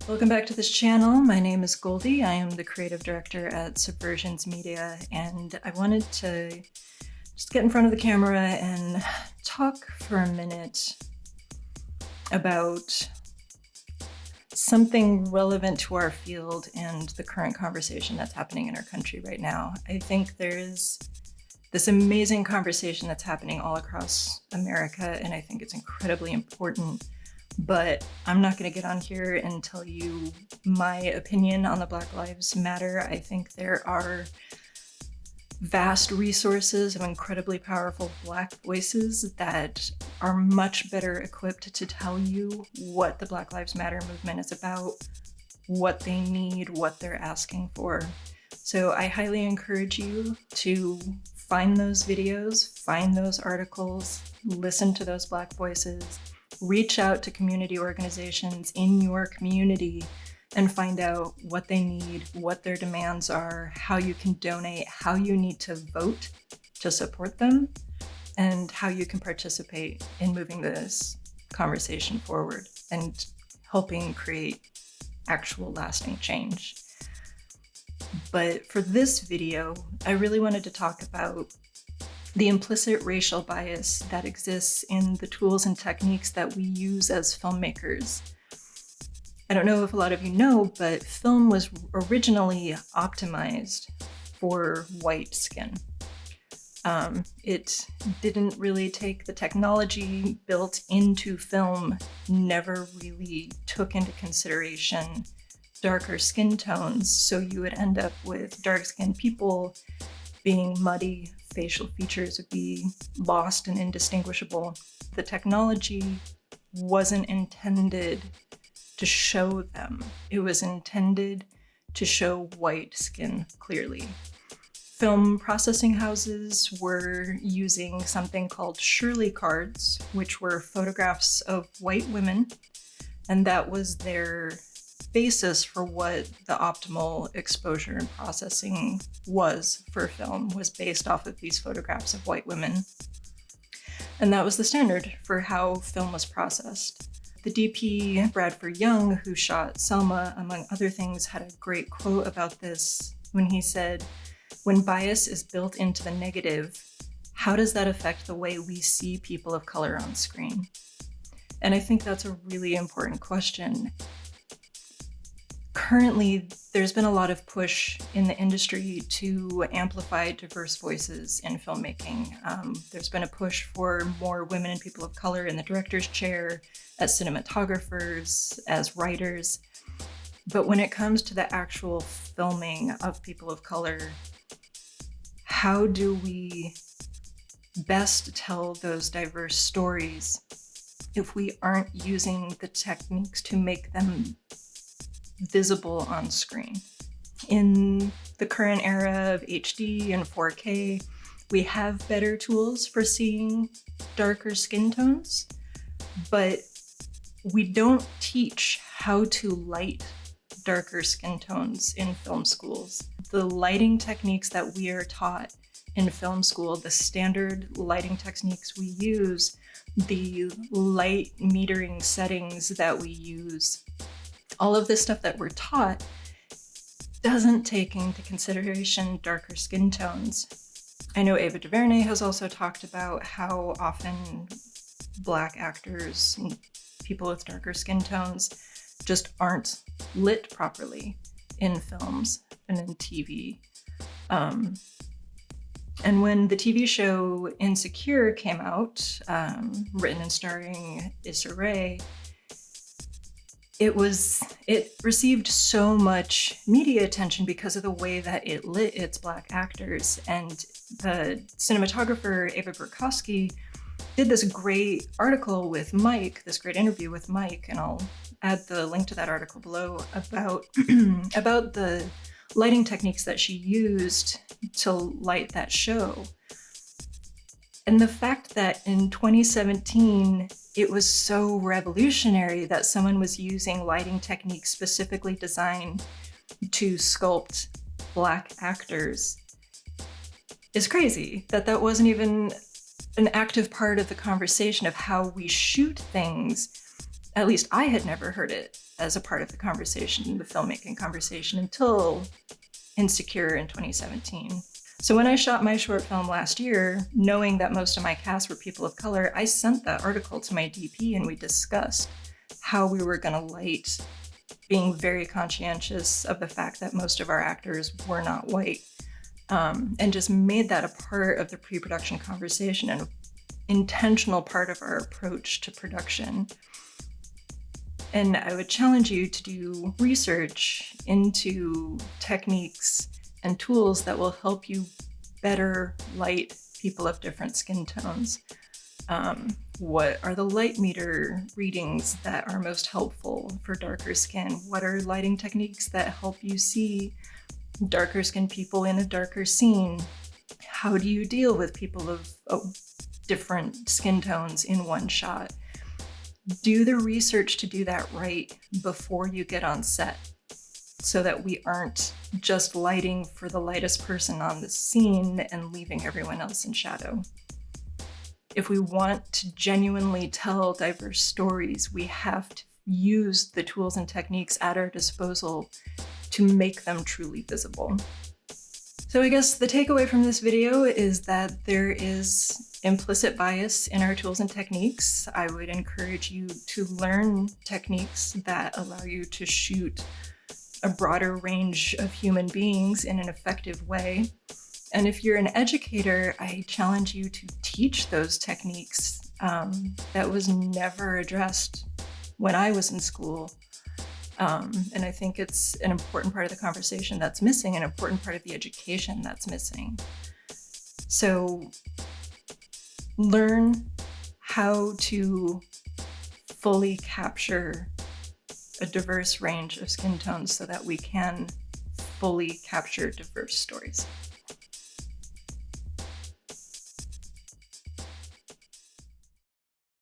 Welcome back to this channel. My name is Goldie. I am the creative director at Subversionz Media, and I wanted to just get in front of the camera and talk for a minute about something relevant to our field and the current conversation that's happening in our country right now. I think there's this amazing conversation that's happening all across America, and I think it's incredibly important. But I'm not going to get on here and tell you my opinion on the Black Lives Matter. I think there are vast resources of incredibly powerful Black voices that are much better equipped to tell you what the Black Lives Matter movement is about, what they need, what they're asking for. So I highly encourage you to find those videos, find those articles, listen to those Black voices, reach out to community organizations in your community and find out what they need, what their demands are, how you can donate, how you need to vote to support them, and how you can participate in moving this conversation forward and helping create actual lasting change. But for this video, I really wanted to talk about the implicit racial bias that exists in the tools and techniques that we use as filmmakers. I don't know if a lot of you know, but film was originally optimized for white skin. It didn't really take the technology built into film, never really took into consideration darker skin tones. So you would end up with dark-skinned people being muddy, facial features would be lost and indistinguishable. The technology wasn't intended to show them. It was intended to show white skin clearly. Film processing houses were using something called Shirley cards, which were photographs of white women, and that was their basis for what the optimal exposure and processing was for film, was based off of these photographs of white women. And that was the standard for how film was processed. The DP, Bradford Young, who shot Selma, among other things, had a great quote about this when he said, "When bias is built into the negative, how does that affect the way we see people of color on screen?" And I think that's a really important question. Currently, there's been a lot of push in the industry to amplify diverse voices in filmmaking. There's been a push for more women and people of color in the director's chair, as cinematographers, as writers. But when it comes to the actual filming of people of color, how do we best tell those diverse stories if we aren't using the techniques to make them visible on screen? In the current era of HD and 4K, we have better tools for seeing darker skin tones, but we don't teach how to light darker skin tones in film schools. The lighting techniques that we are taught in film school, the standard lighting techniques we use, the light metering settings that we use, all of this stuff that we're taught doesn't take into consideration darker skin tones. I know Ava DuVernay has also talked about how often Black actors and people with darker skin tones just aren't lit properly in films and in TV. And when the TV show Insecure came out, written and starring Issa Rae, it received so much media attention because of the way that it lit its Black actors. And the cinematographer, Ava Berkofsky, did this great article with Mike, this great interview with Mike, and I'll add the link to that article below, about, about the lighting techniques that she used to light that show. And the fact that in 2017, it was so revolutionary that someone was using lighting techniques specifically designed to sculpt Black actors is crazy. That wasn't even an active part of the conversation of how we shoot things at least I had never heard it as a part of the conversation, the filmmaking conversation, until Insecure in 2017. So when I shot my short film last year, knowing that most of my cast were people of color, I sent that article to my DP and we discussed how we were going to light, being very conscientious of the fact that most of our actors were not white, and just made that a part of the pre-production conversation and an intentional part of our approach to production. And I would challenge you to do research into techniques and tools that will help you better light people of different skin tones. What are the light meter readings that are most helpful for darker skin? What are lighting techniques that help you see darker skinned people in a darker scene? How do you deal with people of different skin tones in one shot? Do the research to do that right before you get on set, so that we aren't just lighting for the lightest person on the scene and leaving everyone else in shadow. If we want to genuinely tell diverse stories, we have to use the tools and techniques at our disposal to make them truly visible. So I guess the takeaway from this video is that there is implicit bias in our tools and techniques. I would encourage you to learn techniques that allow you to shoot a broader range of human beings in an effective way. And if you're an educator, I challenge you to teach those techniques. That was never addressed when I was in school. And I think it's an important part of the conversation that's missing, an important part of the education that's missing. So learn how to fully capture a diverse range of skin tones so that we can fully capture diverse stories.